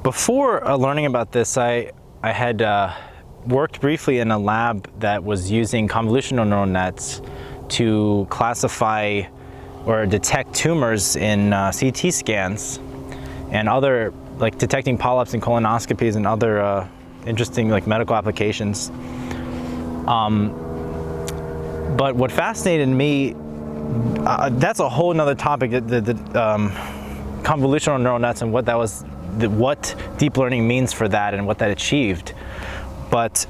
Before learning about this, I had worked briefly in a lab that was using convolutional neural nets to classify or detect tumors in CT scans and other, like detecting polyps in colonoscopies and other interesting like medical applications. But what fascinated me, that's a whole nother topic, the convolutional neural nets and what that was, what deep learning means for that and what that achieved. But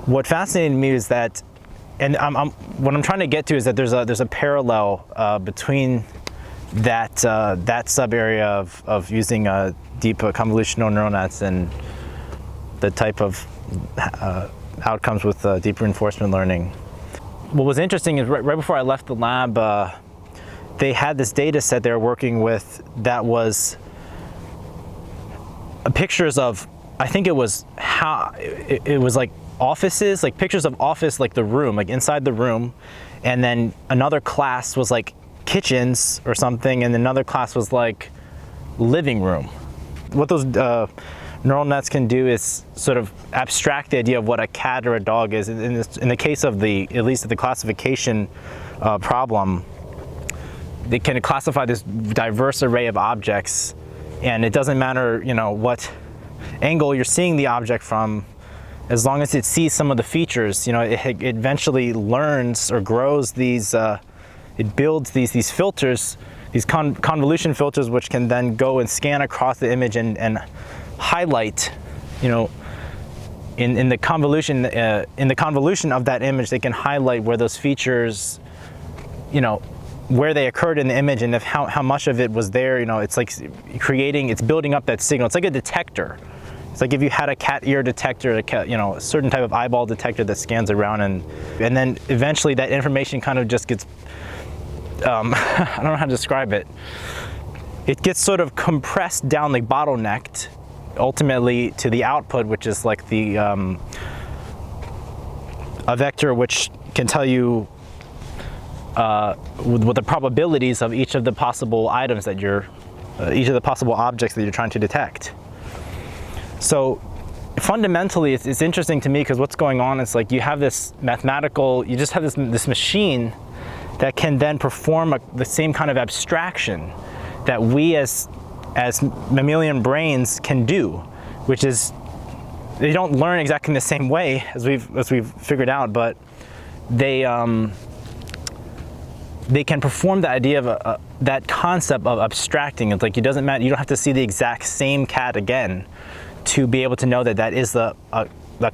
what fascinated me is that, and what I'm trying to get to is that there's a parallel between that sub area of using deep convolutional neural nets and the type of outcomes with deep reinforcement learning. What was interesting is right before I left the lab, they had this data set they were working with that was pictures of, I think it was it was like offices, like pictures of office, like the room, like inside the room, and then another class was like kitchens or something, and another class was like living room. What those neural nets can do is sort of abstract the idea of what a cat or a dog is. In the case of at least the classification problem, they can classify this diverse array of objects, and it doesn't matter, you know, what angle you're seeing the object from, as long as it sees some of the features, you know, it eventually learns or grows these, it builds these filters, these convolution filters, which can then go and scan across the image and highlight, you know, in the convolution of that image, they can highlight where those features, you know, where they occurred in the image and how much of it was there. You know, it's like it's building up that signal. It's like a detector. It's like if you had a cat ear detector, you know, a certain type of eyeball detector that scans around, and then eventually that information kind of just gets, I don't know how to describe it. It gets sort of compressed down, like bottlenecked, ultimately to the output, which is like the a vector which can tell you what the probabilities of each of the possible items that each of the possible objects that you're trying to detect. So fundamentally, it's interesting to me because what's going on is like you have this mathematical, you just have this machine that can then perform the same kind of abstraction that we as mammalian brains can do, which is they don't learn exactly in the same way as we've figured out, but they can perform the idea of that concept of abstracting. It's like it doesn't matter, you don't have to see the exact same cat again to be able to know that is the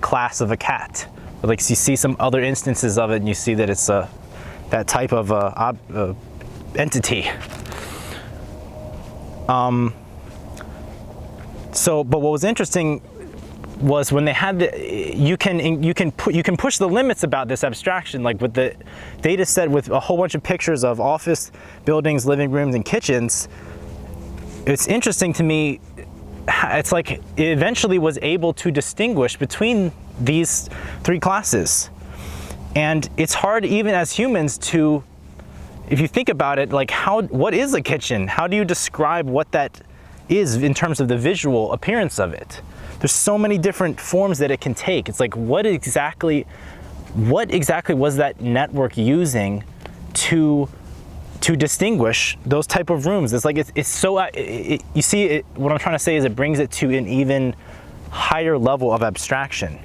class of a cat. But like you see some other instances of it and you see that it's that type of entity. But what was interesting was when they had you can push the limits about this abstraction, like with the data set with a whole bunch of pictures of office buildings, living rooms, and kitchens. It's interesting to me. It's like it eventually was able to distinguish between these three classes, and it's hard even as humans to, if you think about it, like what is a kitchen? How do you describe what that is in terms of the visual appearance of it? There's so many different forms that it can take. It's like what exactly was that network using to distinguish those type of rooms? It's like it's so you see it, what I'm trying to say is it brings it to an even higher level of abstraction.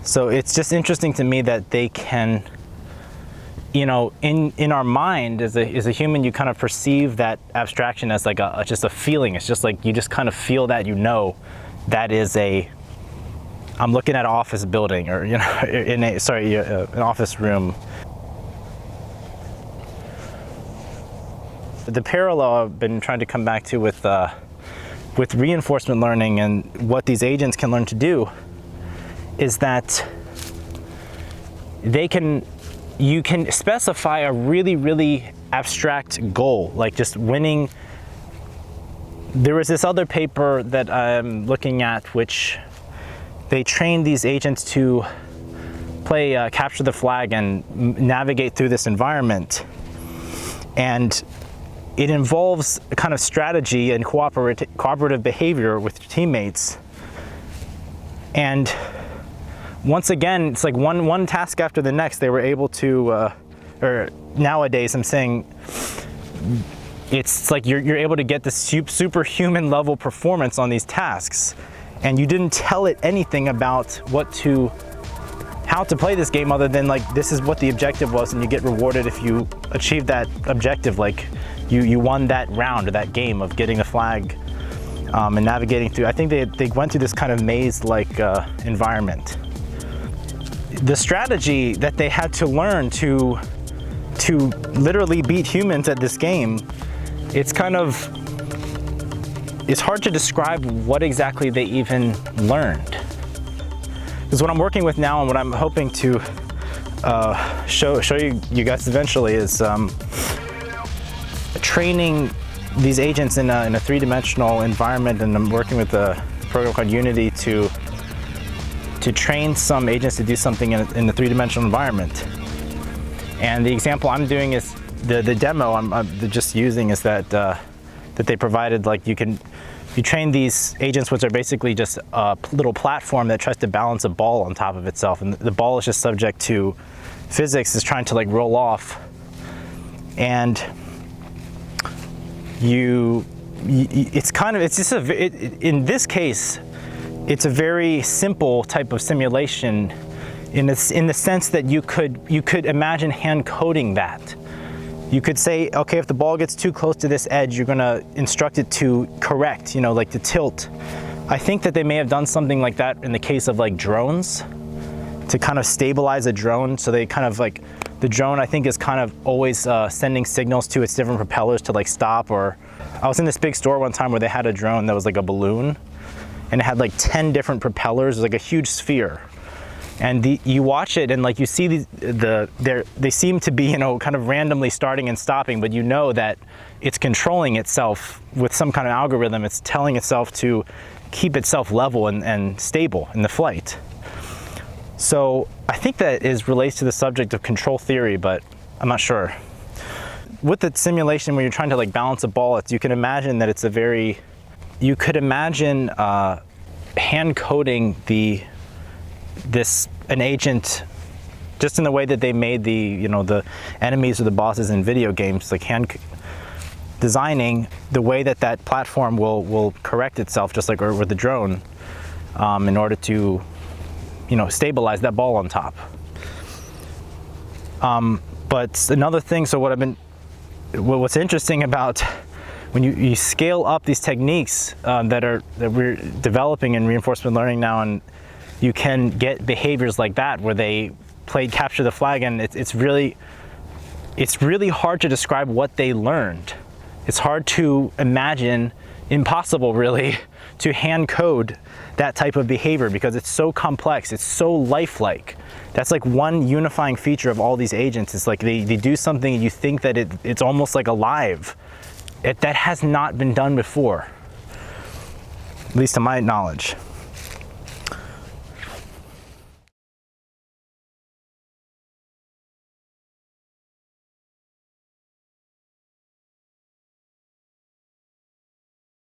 So it's just interesting to me that they can, you know, in our mind as a human, you kind of perceive that abstraction as like just a feeling. It's just like you just kind of feel that, you know, that is I'm looking at an office building, or you know, an office room. The parallel I've been trying to come back to with reinforcement learning and what these agents can learn to do is that you can specify a really, really abstract goal, like just winning. There was this other paper that I'm looking at, which they trained these agents to play capture the flag and navigate through this environment. And it involves a kind of strategy and cooperative behavior with your teammates. And once again, it's like one task after the next, they were able to, or nowadays I'm saying, it's like you're able to get this superhuman level performance on these tasks, and you didn't tell it anything about how to play this game other than like, this is what the objective was, and you get rewarded if you achieve that objective. Like you won that round or that game of getting the flag and navigating through. I think they went through this kind of maze-like environment. The strategy that they had to learn to literally beat humans at this game, it's hard to describe what exactly they even learned. Because what I'm working with now and what I'm hoping to show you guys eventually is training these agents in a three-dimensional environment, and I'm working with a program called Unity to train some agents to do something in the three-dimensional environment. And the example I'm doing is the demo I'm just using is that they provided. Like you train these agents, which are basically just a little platform that tries to balance a ball on top of itself, and the ball is just subject to physics, is trying to like roll off, and in this case, it's a very simple type of simulation in the sense that you could imagine hand coding that. You could say, okay, if the ball gets too close to this edge, you're gonna instruct it to correct, like to tilt. I think that they may have done something like that in the case of like drones, to kind of stabilize a drone. So they kind of like, the drone I think is kind of always sending signals to its different propellers to like stop. Or I was in this big store one time where they had a drone that was like a balloon, and it had like 10 different propellers. It was like a huge sphere. And you watch it and like you see they seem to be, kind of randomly starting and stopping, but you know that it's controlling itself with some kind of algorithm. It's telling itself to keep itself level and stable in the flight. So I think that relates to the subject of control theory, but I'm not sure. With the simulation, when you're trying to like balance a ball, you can imagine that you could imagine hand coding an agent just in the way that they made the enemies or the bosses in video games, like hand designing the way that platform will correct itself, just like with the drone, in order to stabilize that ball on top. But another thing, so what's interesting about when you scale up these techniques that we're developing in reinforcement learning now, and you can get behaviors like that where they played capture the flag, and it's really hard to describe what they learned. It's hard to imagine, impossible really, to hand code that type of behavior because it's so complex, it's so lifelike. That's like one unifying feature of all these agents. It's like they do something and you think that it's almost like alive. That has not been done before, at least to my knowledge.